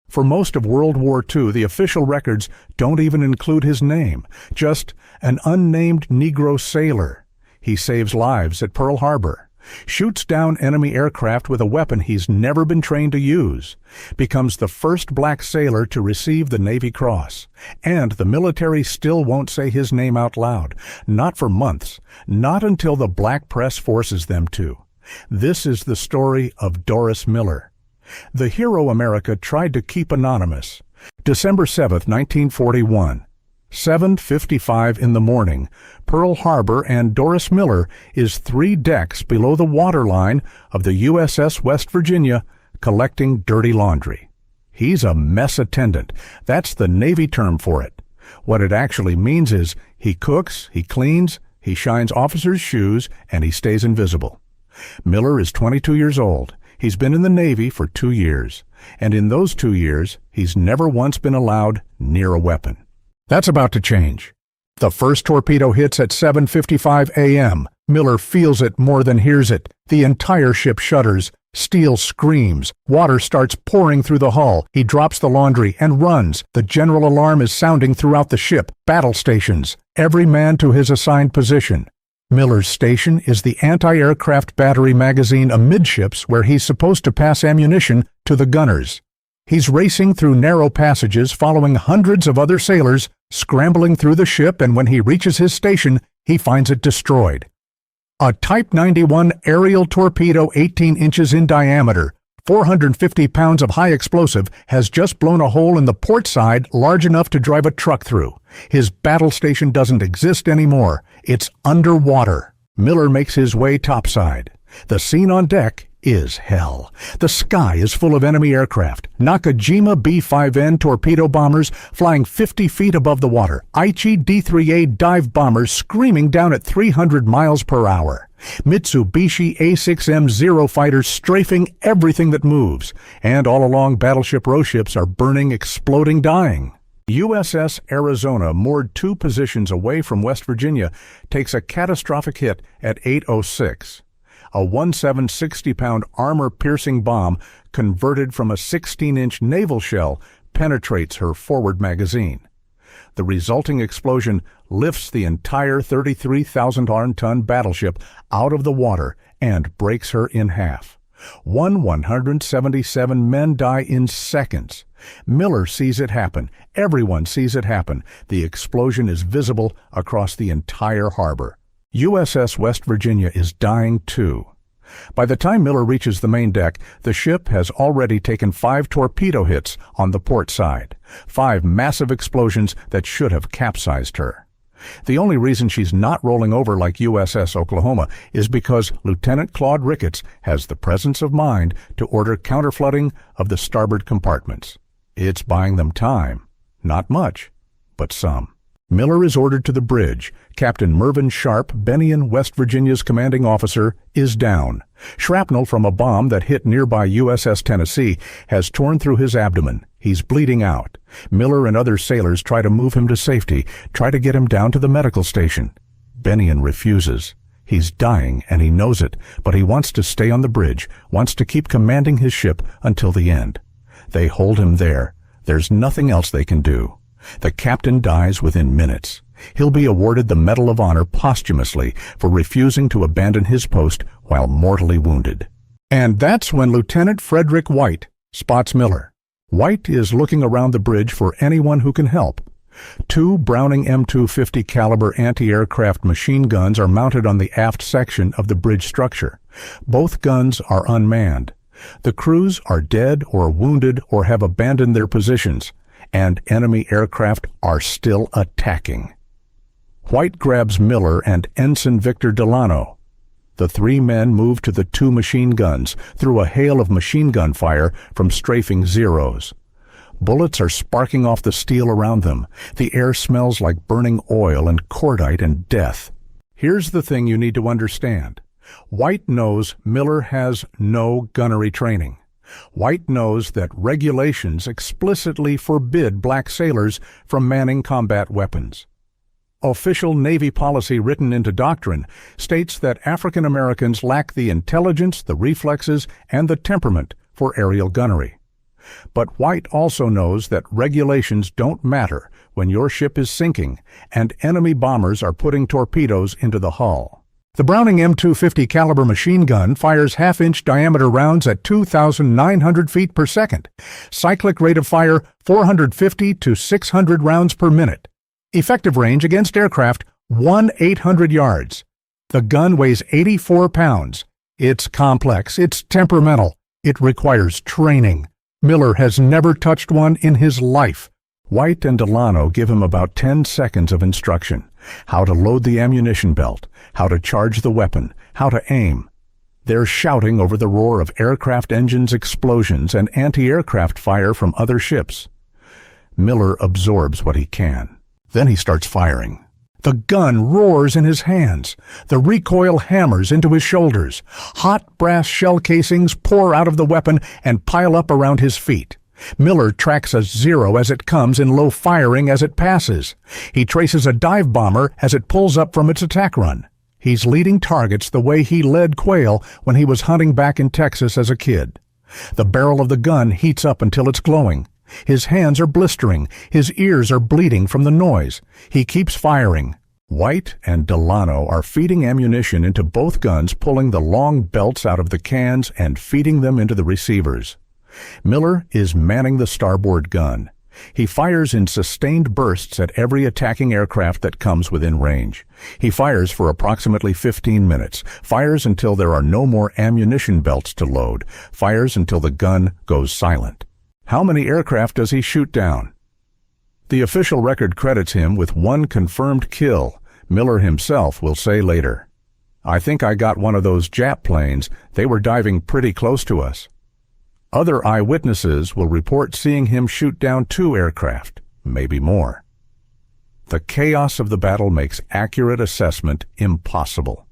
For most of World War II, the official records don't even include his name, just an unnamed Negro sailor. He saves lives at Pearl Harbor, shoots down enemy aircraft with a weapon he's never been trained to use, becomes the first black sailor to receive the Navy Cross, and the military still won't say his name out loud, not for months, not until the black press forces them to. This is the story of Doris Miller, the hero America tried to keep anonymous. December 7, 1941. 7:55 in the morning, Pearl Harbor, and Doris Miller is 3 decks below the waterline of the USS West Virginia collecting dirty laundry. He's a mess attendant. That's the Navy term for it. What it actually means is he cooks, he cleans, he shines officers' shoes, and he stays invisible. Miller is 22 years old. He's been in the Navy for 2 years, and in those 2 years, he's never once been allowed near a weapon. That's about to change. The first torpedo hits at 7:55 a.m. Miller feels it more than hears it. The entire ship shudders. Steel screams. Water starts pouring through the hull. He drops the laundry and runs. The general alarm is sounding throughout the ship. Battle stations. Every man to his assigned position. Miller's station is the anti-aircraft battery magazine amidships, where he's supposed to pass ammunition to the gunners. He's racing through narrow passages, following hundreds of other sailors, scrambling through the ship, and when he reaches his station, he finds it destroyed. A Type 91 aerial torpedo 18 inches in diameter, 450 pounds of high explosive, has just blown a hole in the port side large enough to drive a truck through. His battle station doesn't exist anymore. It's underwater. Miller makes his way topside. The scene on deck is hell. The sky is full of enemy aircraft. Nakajima B-5N torpedo bombers flying 50 feet above the water. Aichi D-3A dive bombers screaming down at 300 miles per hour. Mitsubishi A-6M Zero fighters strafing everything that moves. And all along, battleship row ships are burning, exploding, dying. USS Arizona, moored 2 positions away from West Virginia, takes a catastrophic hit at 8:06. A 1,760-pound armor-piercing bomb, converted from a 16-inch naval shell, penetrates her forward magazine. The resulting explosion lifts the entire 33,000-ton battleship out of the water and breaks her in half. 177 men die in seconds. Miller sees it happen. Everyone sees it happen. The explosion is visible across the entire harbor. USS West Virginia is dying too. By the time Miller reaches the main deck, the ship has already taken 5 torpedo hits on the port side, 5 massive explosions that should have capsized her. The only reason she's not rolling over like USS Oklahoma is because Lieutenant Claude Ricketts has the presence of mind to order counterflooding of the starboard compartments. It's buying them time. Not much, but some. Miller is ordered to the bridge. Captain Mervyn Sharp, Bennion, West Virginia's commanding officer, is down. Shrapnel from a bomb that hit nearby USS Tennessee has torn through his abdomen. He's bleeding out. Miller and other sailors try to move him to safety, try to get him down to the medical station. Bennion refuses. He's dying, and he knows it, but he wants to stay on the bridge, wants to keep commanding his ship until the end. They hold him there. There's nothing else they can do. The captain dies within minutes. He'll be awarded the Medal of Honor posthumously for refusing to abandon his post while mortally wounded. And that's when Lieutenant Frederick White spots Miller. White is looking around the bridge for anyone who can help. 2 Browning M250 caliber anti-aircraft machine guns are mounted on the aft section of the bridge structure. Both guns are unmanned. The crews are dead or wounded or have abandoned their positions, and enemy aircraft are still attacking. White grabs Miller and Ensign Victor Delano. The 3 men move to the 2 machine guns through a hail of machine gun fire from strafing Zeros. Bullets are sparking off the steel around them. The air smells like burning oil and cordite and death. Here's the thing you need to understand. White knows Miller has no gunnery training. White knows that regulations explicitly forbid black sailors from manning combat weapons. Official Navy policy written into doctrine states that African Americans lack the intelligence, the reflexes, and the temperament for aerial gunnery. But White also knows that regulations don't matter when your ship is sinking and enemy bombers are putting torpedoes into the hull. The Browning M250 caliber machine gun fires half-inch diameter rounds at 2,900 feet per second. Cyclic rate of fire 450 to 600 rounds per minute. Effective range against aircraft 1,800 yards. The gun weighs 84 pounds. It's complex, it's temperamental, it requires training. Miller has never touched one in his life. White and Delano give him about 10 seconds of instruction. How to load the ammunition belt, how to charge the weapon, how to aim. They're shouting over the roar of aircraft engines' explosions and anti-aircraft fire from other ships. Miller absorbs what he can. Then he starts firing. The gun roars in his hands. The recoil hammers into his shoulders. Hot brass shell casings pour out of the weapon and pile up around his feet. Miller tracks a 0 as it comes in low firing as it passes. He traces a dive bomber as it pulls up from its attack run. He's leading targets the way he led quail when he was hunting back in Texas as a kid. The barrel of the gun heats up until it's glowing. His hands are blistering. His ears are bleeding from the noise. He keeps firing. White and Delano are feeding ammunition into both guns, pulling the long belts out of the cans and feeding them into the receivers. Miller is manning the starboard gun. He fires in sustained bursts at every attacking aircraft that comes within range. He fires for approximately 15 minutes, fires until there are no more ammunition belts to load, fires until the gun goes silent. How many aircraft does he shoot down? The official record credits him with 1 confirmed kill. Miller himself will say later, "I think I got one of those Jap planes. They were diving pretty close to us." Other eyewitnesses will report seeing him shoot down 2 aircraft, maybe more. The chaos of the battle makes accurate assessment impossible.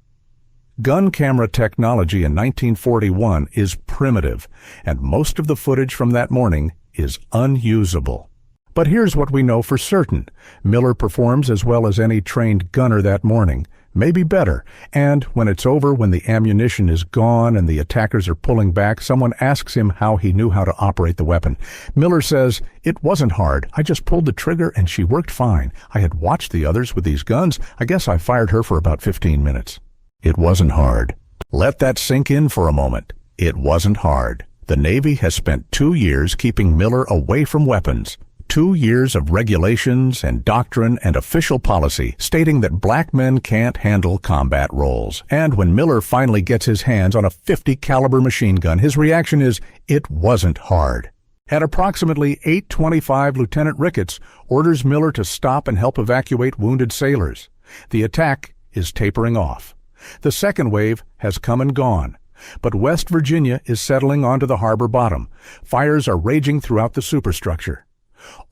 Gun camera technology in 1941 is primitive, and most of the footage from that morning is unusable. But here's what we know for certain. Miller performs as well as any trained gunner that morning, maybe better, and when it's over, when the ammunition is gone and the attackers are pulling back, someone asks him how he knew how to operate the weapon. Miller says, "It wasn't hard. I just pulled the trigger and she worked fine. I had watched the others with these guns. I guess I fired her for about 15 minutes. It wasn't hard. Let that sink in for a moment. It wasn't hard. The Navy has spent 2 years keeping Miller away from weapons. 2 years of regulations and doctrine and official policy stating that black men can't handle combat roles. And when Miller finally gets his hands on a .50 caliber machine gun, his reaction is, "It wasn't hard." At approximately 8:25, Lieutenant Ricketts orders Miller to stop and help evacuate wounded sailors. The attack is tapering off. The second wave has come and gone, but West Virginia is settling onto the harbor bottom. Fires are raging throughout the superstructure.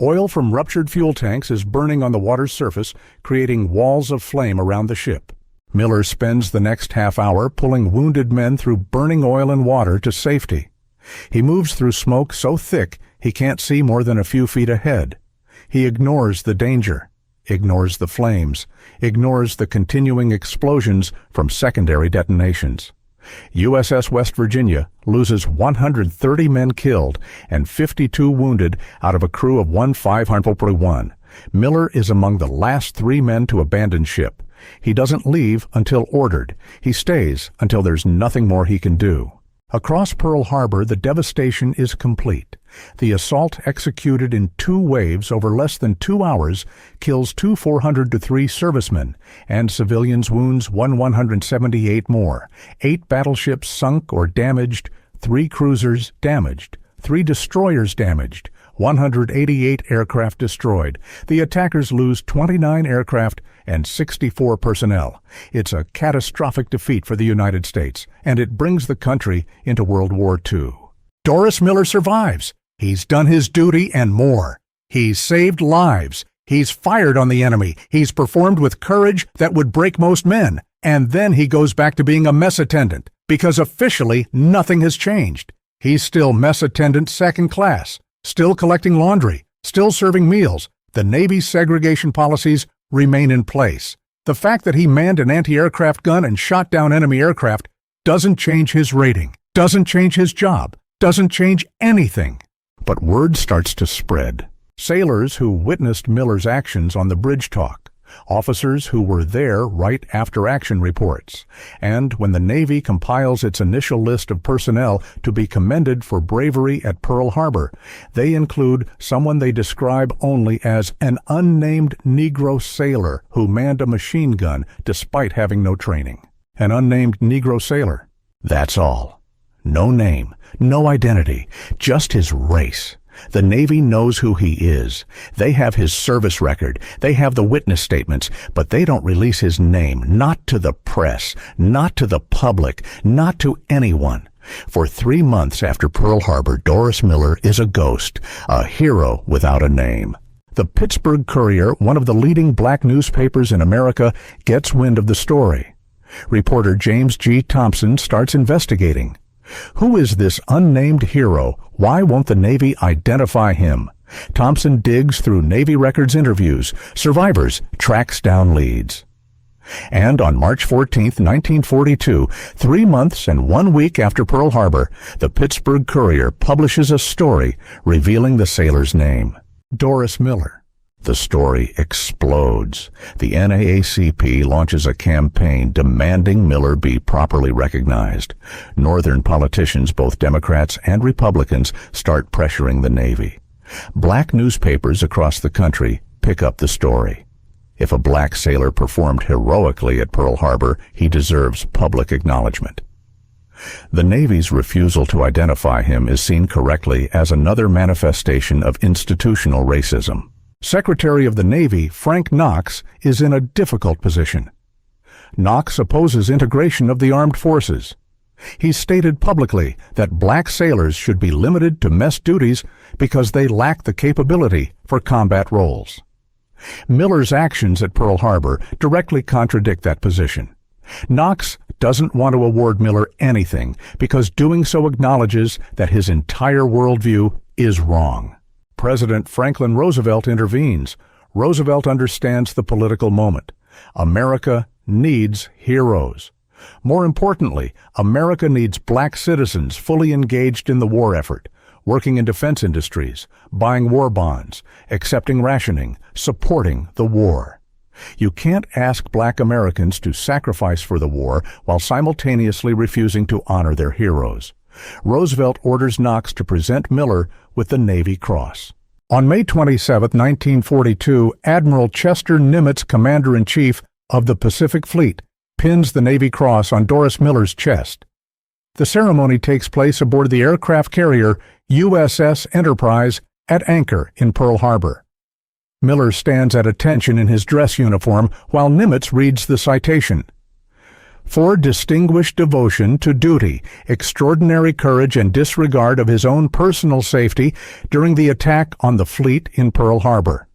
Oil from ruptured fuel tanks is burning on the water's surface, creating walls of flame around the ship. Miller spends the next half hour pulling wounded men through burning oil and water to safety. He moves through smoke so thick he can't see more than a few feet ahead. He ignores the danger, ignores the flames, ignores the continuing explosions from secondary detonations. USS West Virginia loses 130 men killed and 52 wounded out of a crew of 541. Miller is among the last 3 men to abandon ship. He doesn't leave until ordered. He stays until there's nothing more he can do. Across Pearl Harbor, the devastation is complete. The assault, executed in 2 waves over less than 2 hours, kills 400 to 3 servicemen, and civilians wounds 178 more. 8 battleships sunk or damaged, 3 cruisers damaged, 3 destroyers damaged, 188 aircraft destroyed. The attackers lose 29 aircraft and 64 personnel. It's a catastrophic defeat for the United States, and it brings the country into World War II. Doris Miller survives. He's done his duty and more. He's saved lives. He's fired on the enemy. He's performed with courage that would break most men. And then he goes back to being a mess attendant, because officially nothing has changed. He's still mess attendant second class, still collecting laundry, still serving meals. The Navy's segregation policies remain in place. The fact that he manned an anti-aircraft gun and shot down enemy aircraft doesn't change his rating, doesn't change his job, doesn't change anything. But word starts to spread. Sailors who witnessed Miller's actions on the bridge talk, officers who were there right after action reports, and when the Navy compiles its initial list of personnel to be commended for bravery at Pearl Harbor, they include someone they describe only as an unnamed Negro sailor who manned a machine gun despite having no training. An unnamed Negro sailor. That's all. No name, no identity, just his race. The Navy knows who he is. They have his service record. They have the witness statements, but they don't release his name, not to the press, not to the public, not to anyone. For 3 months after Pearl Harbor, Doris Miller is a ghost, a hero without a name. The Pittsburgh Courier, one of the leading black newspapers in America, gets wind of the story. Reporter James G. Thompson starts investigating. Who is this unnamed hero? Why won't the Navy identify him? Thompson digs through Navy records interviews, survivors, tracks down leads. And on March 14, 1942, 3 months and 1 week after Pearl Harbor, the Pittsburgh Courier publishes a story revealing the sailor's name. Doris Miller. The story explodes. The NAACP launches a campaign demanding Miller be properly recognized. Northern politicians, both Democrats and Republicans, start pressuring the Navy. Black newspapers across the country pick up the story. If a black sailor performed heroically at Pearl Harbor, he deserves public acknowledgement. The Navy's refusal to identify him is seen correctly as another manifestation of institutional racism. Secretary of the Navy Frank Knox is in a difficult position. Knox opposes integration of the armed forces. He's stated publicly that black sailors should be limited to mess duties because they lack the capability for combat roles. Miller's actions at Pearl Harbor directly contradict that position. Knox doesn't want to award Miller anything because doing so acknowledges that his entire worldview is wrong. President Franklin Roosevelt intervenes. Roosevelt understands the political moment. America needs heroes. More importantly, America needs black citizens fully engaged in the war effort, working in defense industries, buying war bonds, accepting rationing, supporting the war. You can't ask black Americans to sacrifice for the war while simultaneously refusing to honor their heroes. Roosevelt orders Knox to present Miller with the Navy Cross. On May 27, 1942, Admiral Chester Nimitz, Commander-in-Chief of the Pacific Fleet, pins the Navy Cross on Doris Miller's chest. The ceremony takes place aboard the aircraft carrier USS Enterprise at anchor in Pearl Harbor. Miller stands at attention in his dress uniform while Nimitz reads the citation. For distinguished devotion to duty, extraordinary courage and disregard of his own personal safety during the attack on the fleet in Pearl Harbor.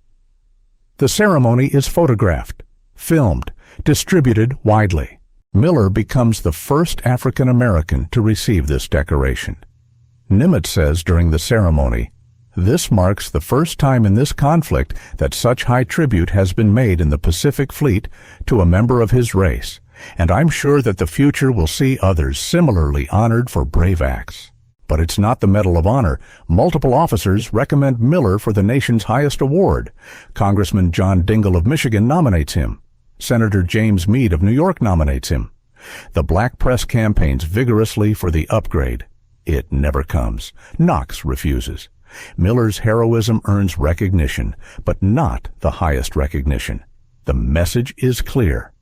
The ceremony is photographed, filmed, distributed widely. Miller becomes the first African American to receive this decoration. Nimitz says during the ceremony, "This marks the first time in this conflict that such high tribute has been made in the Pacific Fleet to a member of his race, and I'm sure that the future will see others similarly honored for brave acts." But it's not the Medal of Honor. Multiple officers recommend Miller for the nation's highest award. Congressman John Dingell of Michigan nominates him. Senator James Meade of New York nominates him. The black press campaigns vigorously for the upgrade. It never comes. Knox refuses. Miller's heroism earns recognition, but not the highest recognition. The message is clear.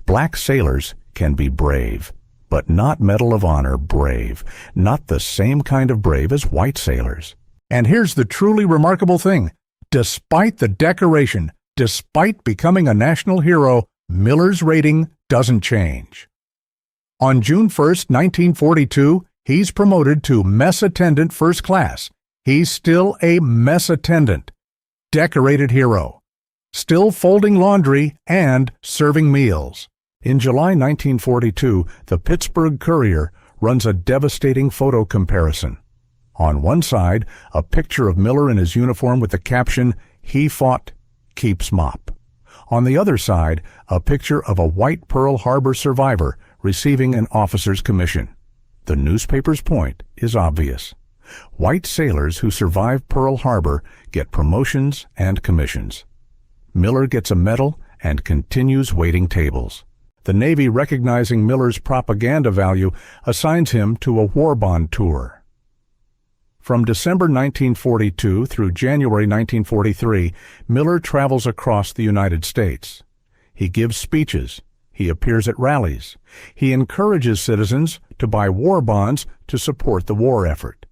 Black sailors can be brave, but not Medal of Honor brave, not the same kind of brave as white sailors. And here's the truly remarkable thing. Despite the decoration, despite becoming a national hero, Miller's rating doesn't change. On June 1st, 1942, he's promoted to Mess Attendant First Class. He's still a mess attendant, decorated hero, still folding laundry and serving meals. In July 1942, the Pittsburgh Courier runs a devastating photo comparison. On one side, a picture of Miller in his uniform with the caption, "He fought, keeps mop." On the other side, a picture of a white Pearl Harbor survivor receiving an officer's commission. The newspaper's point is obvious. White sailors who survive Pearl Harbor get promotions and commissions. Miller gets a medal and continues waiting tables. The Navy, recognizing Miller's propaganda value, assigns him to a war bond tour. From December 1942 through January 1943, Miller travels across the United States. He gives speeches. He appears at rallies. He encourages citizens to buy war bonds to support the war effort.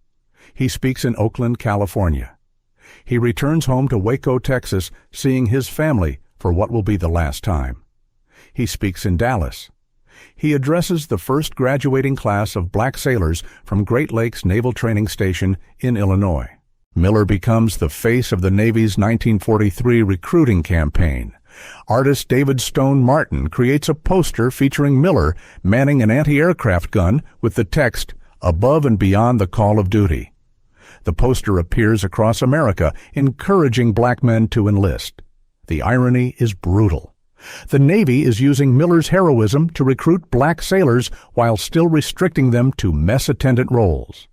He speaks in Oakland, California. He returns home to Waco, Texas, seeing his family for what will be the last time. He speaks in Dallas. He addresses the first graduating class of black sailors from Great Lakes Naval Training Station in Illinois. Miller becomes the face of the Navy's 1943 recruiting campaign. Artist David Stone Martin creates a poster featuring Miller manning an anti-aircraft gun with the text, "Above and Beyond the Call of Duty." The poster appears across America, encouraging black men to enlist. The irony is brutal. The Navy is using Miller's heroism to recruit black sailors while still restricting them to mess attendant roles.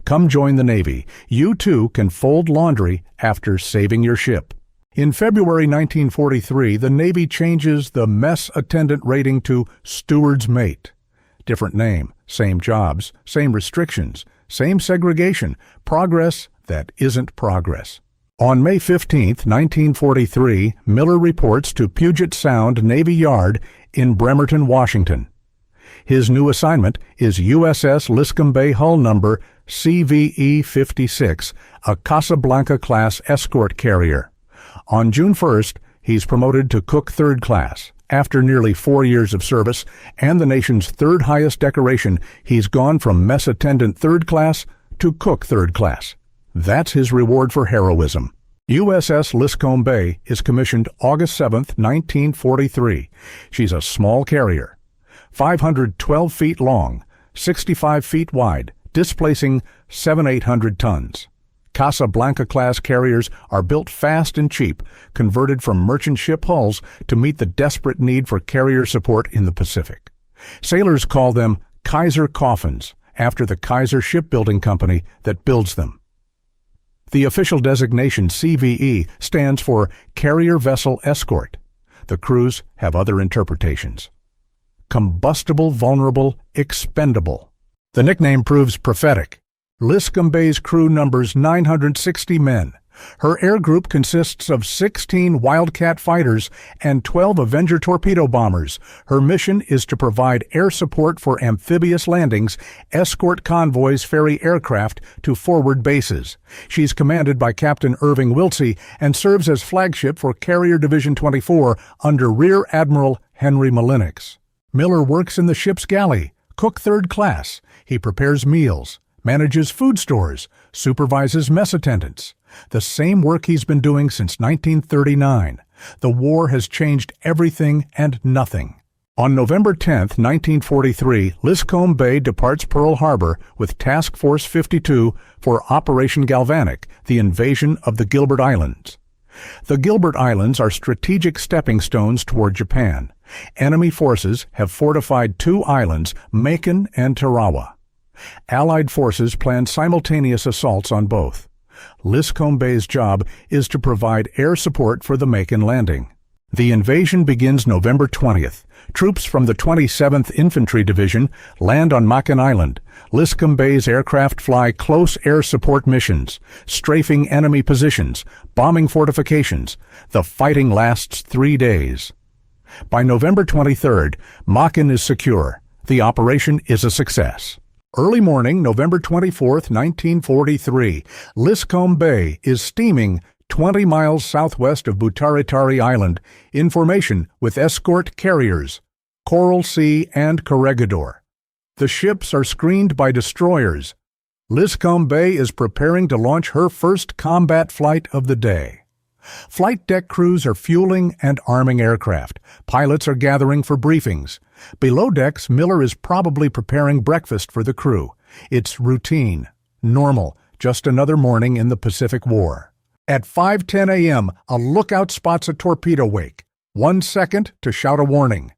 Come join the Navy. You too can fold laundry after saving your ship. In February 1943, the Navy changes the mess attendant rating to steward's mate. Different name, same jobs, same restrictions, same segregation, progress that isn't progress. On May 15, 1943, Miller reports to Puget Sound Navy Yard in Bremerton, Washington. His new assignment is USS Liscome Bay hull number CVE-56, a Casablanca-class escort carrier. On June 1st, he's promoted to Cook Third Class. After nearly 4 years of service and the nation's third highest decoration, he's gone from Mess Attendant Third Class to Cook Third Class. That's his reward for heroism. USS Liscome Bay is commissioned August 7, 1943. She's a small carrier, 512 feet long, 65 feet wide, displacing 700-800 tons. Casablanca-class carriers are built fast and cheap, converted from merchant ship hulls to meet the desperate need for carrier support in the Pacific. Sailors call them Kaiser coffins, after the Kaiser shipbuilding company that builds them. The official designation CVE stands for Carrier Vessel Escort. The crews have other interpretations. Combustible, vulnerable, expendable. The nickname proves prophetic. Liscome Bay's crew numbers 960 men. Her air group consists of 16 Wildcat fighters and 12 Avenger torpedo bombers. Her mission is to provide air support for amphibious landings, escort convoys ferry aircraft to forward bases. She's commanded by Captain Irving Wiltsey and serves as flagship for Carrier Division 24 under Rear Admiral Henry Mullinix. Miller works in the ship's galley, Cook Third Class. He prepares meals, manages food stores, supervises mess attendants. The same work he's been doing since 1939. The war has changed everything and nothing. On November 10, 1943, Liscome Bay departs Pearl Harbor with Task Force 52 for Operation Galvanic, the invasion of the Gilbert Islands. The Gilbert Islands are strategic stepping stones toward Japan. Enemy forces have fortified two islands, Macon and Tarawa. Allied forces planned simultaneous assaults on both. Liscome Bay's job is to provide air support for the Macon landing. The invasion begins November 20th. Troops from the 27th Infantry Division land on Macon Island. Liscome Bay's aircraft fly close air support missions, strafing enemy positions, bombing fortifications. The fighting lasts 3 days. By November 23rd, Macon is secure. The operation is a success. Early morning, November 24, 1943, Liscome Bay is steaming 20 miles southwest of Butaritari Island in formation with escort carriers, Coral Sea and Corregidor. The ships are screened by destroyers. Liscome Bay is preparing to launch her first combat flight of the day. Flight deck crews are fueling and arming aircraft. Pilots are gathering for briefings. Below decks, Miller is probably preparing breakfast for the crew. It's routine, normal, just another morning in the Pacific War. At 5:10 a.m., a lookout spots a torpedo wake. 1 second to shout a warning.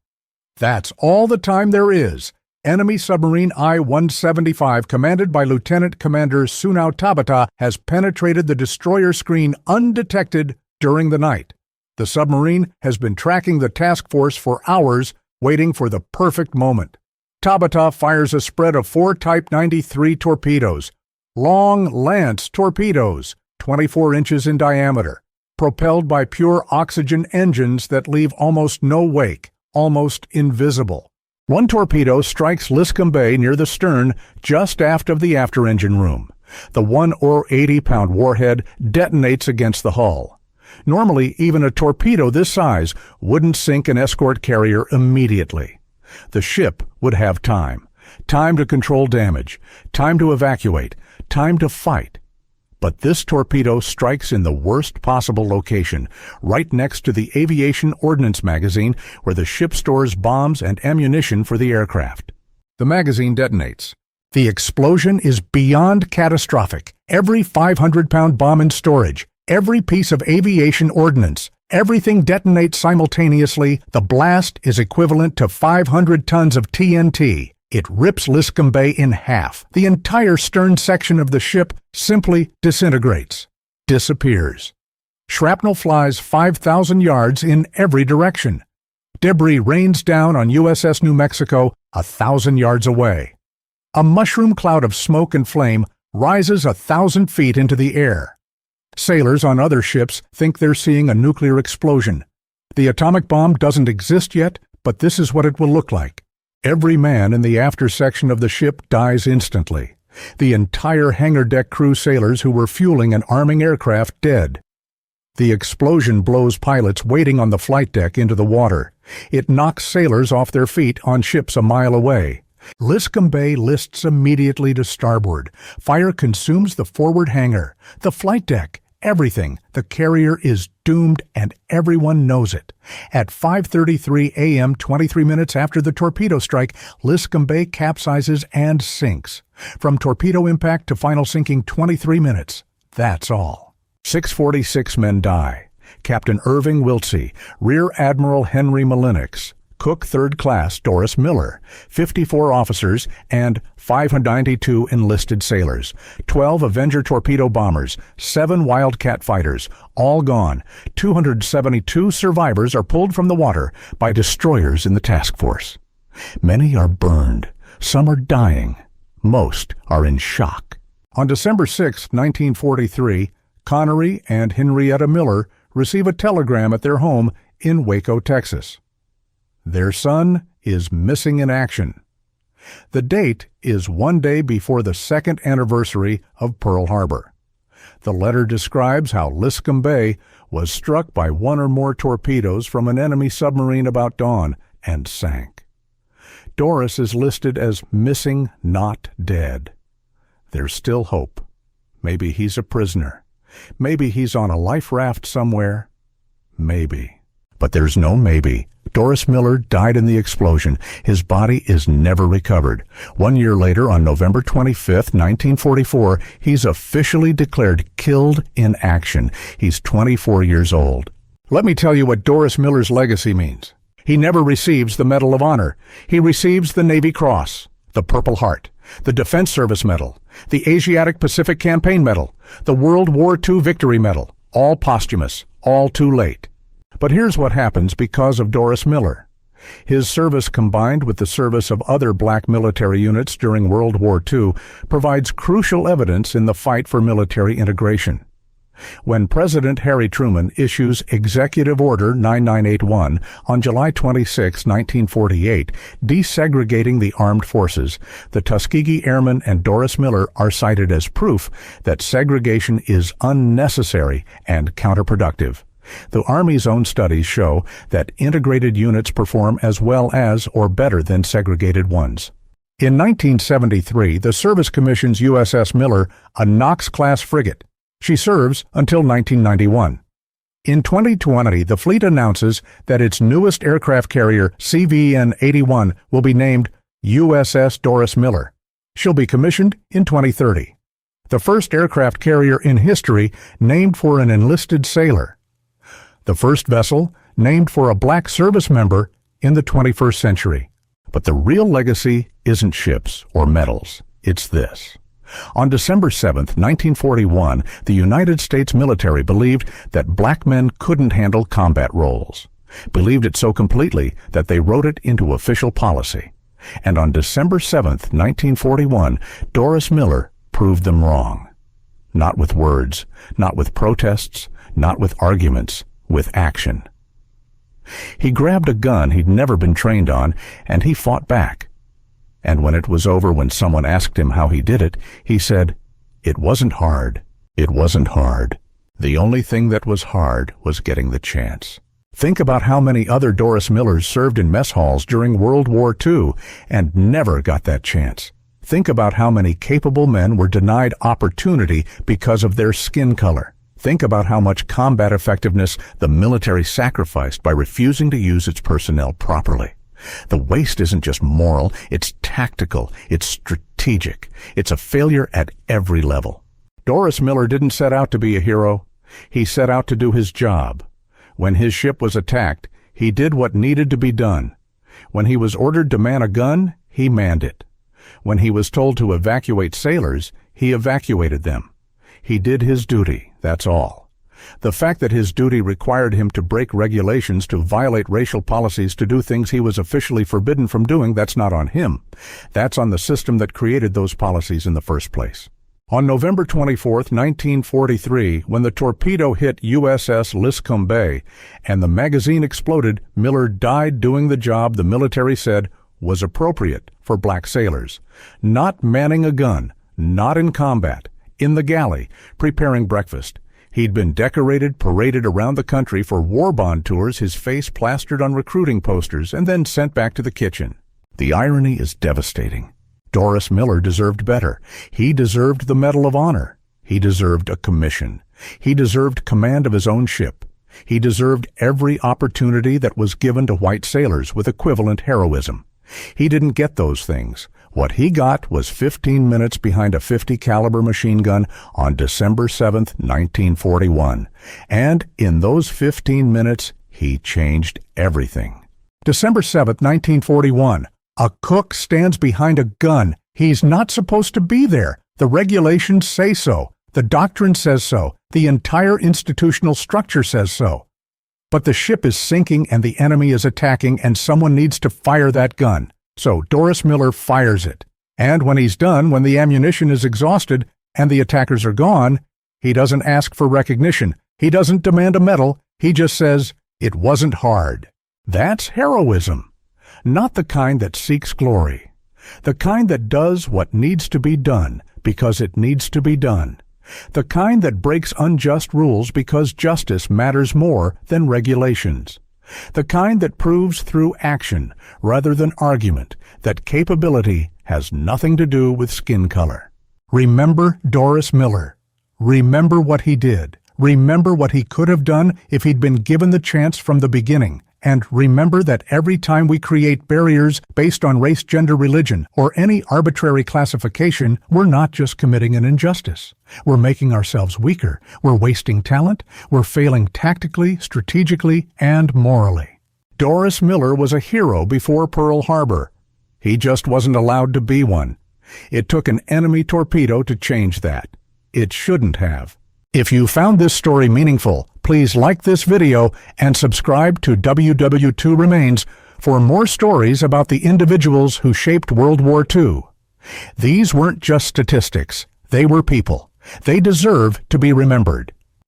That's all the time there is. Enemy submarine I-175, commanded by Lieutenant Commander Sunao Tabata, has penetrated the destroyer screen undetected during the night. The submarine has been tracking the task force for hours, waiting for the perfect moment. Tabata fires a spread of 4 Type 93 torpedoes, long lance torpedoes, 24 inches in diameter, propelled by pure oxygen engines that leave almost no wake, almost invisible. One torpedo strikes Liscome Bay near the stern just aft of the after-engine room. The 180-pound warhead detonates against the hull. Normally, even a torpedo this size wouldn't sink an escort carrier immediately. The ship would have time to control damage, time to evacuate, time to fight. But this torpedo strikes in the worst possible location, right next to the aviation ordnance magazine where the ship stores bombs and ammunition for the aircraft. The magazine detonates. The explosion is beyond catastrophic. Every 500-pound bomb in storage, every piece of aviation ordnance, everything detonates simultaneously. The blast is equivalent to 500 tons of TNT. It rips Liscome Bay in half. The entire stern section of the ship simply disintegrates, disappears. Shrapnel flies 5,000 yards in every direction. Debris rains down on USS New Mexico 1,000 yards away. A mushroom cloud of smoke and flame rises 1,000 feet into the air. Sailors on other ships think they're seeing a nuclear explosion. The atomic bomb doesn't exist yet, but this is what it will look like. Every man in the after section of the ship dies instantly. The entire hangar deck crew sailors who were fueling and arming aircraft dead. The explosion blows pilots waiting on the flight deck into the water. It knocks sailors off their feet on ships a mile away. Liscome Bay lists immediately to starboard. Fire consumes the forward hangar, the flight deck, everything. The carrier is doomed and everyone knows it. At 5:33 a.m., 23 minutes after the torpedo strike, Liscome Bay capsizes and sinks. From torpedo impact to final sinking, 23 minutes. That's all. 646 men die. Captain Irving Wiltsey, Rear Admiral Henry Malinix, Cook Third Class Doris Miller, 54 officers, and 592 enlisted sailors, 12 Avenger torpedo bombers, 7 Wildcat fighters, all gone. 272 survivors are pulled from the water by destroyers in the task force. Many are burned, some are dying, most are in shock. On December 6, 1943, Connery and Henrietta Miller receive a telegram at their home in Waco, Texas. Their son is missing in action. The date is 1 day before the 2nd anniversary of Pearl Harbor. The letter describes how Liscome Bay was struck by 1 or more torpedoes from an enemy submarine about dawn and sank. Doris is listed as missing, not dead. There's still hope. Maybe he's a prisoner. Maybe he's on a life raft somewhere. Maybe. But there's no maybe. Doris Miller died in the explosion. His body is never recovered. 1 year later, on November 25, 1944, he's officially declared killed in action. He's 24 years old. Let me tell you what Doris Miller's legacy means. He never receives the Medal of Honor. He receives the Navy Cross, the Purple Heart, the Defense Service Medal, the Asiatic Pacific Campaign Medal, the World War II Victory Medal, all posthumous, all too late. But here's what happens because of Doris Miller. His service, combined with the service of other black military units during World War II, provides crucial evidence in the fight for military integration. When President Harry Truman issues Executive Order 9981 on July 26, 1948, desegregating the armed forces, the Tuskegee Airmen and Doris Miller are cited as proof that segregation is unnecessary and counterproductive. The Army's own studies show that integrated units perform as well as or better than segregated ones. In 1973, the Service commissions USS Miller a Knox-class frigate. She serves until 1991. In 2020, the fleet announces that its newest aircraft carrier, CVN-81, will be named USS Doris Miller. She'll be commissioned in 2030. The first aircraft carrier in history named for an enlisted sailor. The first vessel named for a black service member in the 21st century. But the real legacy isn't ships or medals. It's this. On December 7, 1941, the United States military believed that black men couldn't handle combat roles. Believed it so completely that they wrote it into official policy. And on December 7, 1941, Doris Miller proved them wrong. Not with words, not with protests, not with arguments, with action. He grabbed a gun he'd never been trained on, and he fought back. And when it was over, when someone asked him how he did it, he said, "It wasn't hard. It wasn't hard. The only thing that was hard was getting the chance." Think about how many other Doris Millers served in mess halls during World War II and never got that chance. Think about how many capable men were denied opportunity because of their skin color. Think about how much combat effectiveness the military sacrificed by refusing to use its personnel properly. The waste isn't just moral, it's tactical, it's strategic. It's a failure at every level. Doris Miller didn't set out to be a hero. He set out to do his job. When his ship was attacked, he did what needed to be done. When he was ordered to man a gun, he manned it. When he was told to evacuate sailors, he evacuated them. He did his duty, that's all. The fact that his duty required him to break regulations, to violate racial policies, to do things he was officially forbidden from doing, that's not on him. That's on the system that created those policies in the first place. On November 24, 1943, when the torpedo hit USS Liscome Bay and the magazine exploded, Miller died doing the job the military said was appropriate for black sailors. Not manning a gun, not in combat, in the galley, preparing breakfast. He'd been decorated, paraded around the country for war bond tours, his face plastered on recruiting posters, and then sent back to the kitchen. The irony is devastating. Doris Miller deserved better. He deserved the Medal of Honor. He deserved a commission. He deserved command of his own ship. He deserved every opportunity that was given to white sailors with equivalent heroism. He didn't get those things. What he got was 15 minutes behind a .50 caliber machine gun on December 7, 1941. And in those 15 minutes, he changed everything. December 7, 1941. A cook stands behind a gun. He's not supposed to be there. The regulations say so. The doctrine says so. The entire institutional structure says so. But the ship is sinking and the enemy is attacking, and someone needs to fire that gun. So Doris Miller fires it. And when he's done, when the ammunition is exhausted and the attackers are gone, he doesn't ask for recognition. He doesn't demand a medal. He just says, "It wasn't hard." That's heroism. Not the kind that seeks glory. The kind that does what needs to be done because it needs to be done. The kind that breaks unjust rules because justice matters more than regulations. The kind that proves through action, rather than argument, that capability has nothing to do with skin color. Remember Doris Miller. Remember what he did. Remember what he could have done if he'd been given the chance from the beginning. And remember that every time we create barriers based on race, gender, religion, or any arbitrary classification, we're not just committing an injustice. We're making ourselves weaker. We're wasting talent. We're failing tactically, strategically, and morally. Doris Miller was a hero before Pearl Harbor. He just wasn't allowed to be one. It took an enemy torpedo to change that. It shouldn't have. If you found this story meaningful, please like this video and subscribe to WW2 Remains for more stories about the individuals who shaped World War II. These weren't just statistics. They were people. They deserve to be remembered.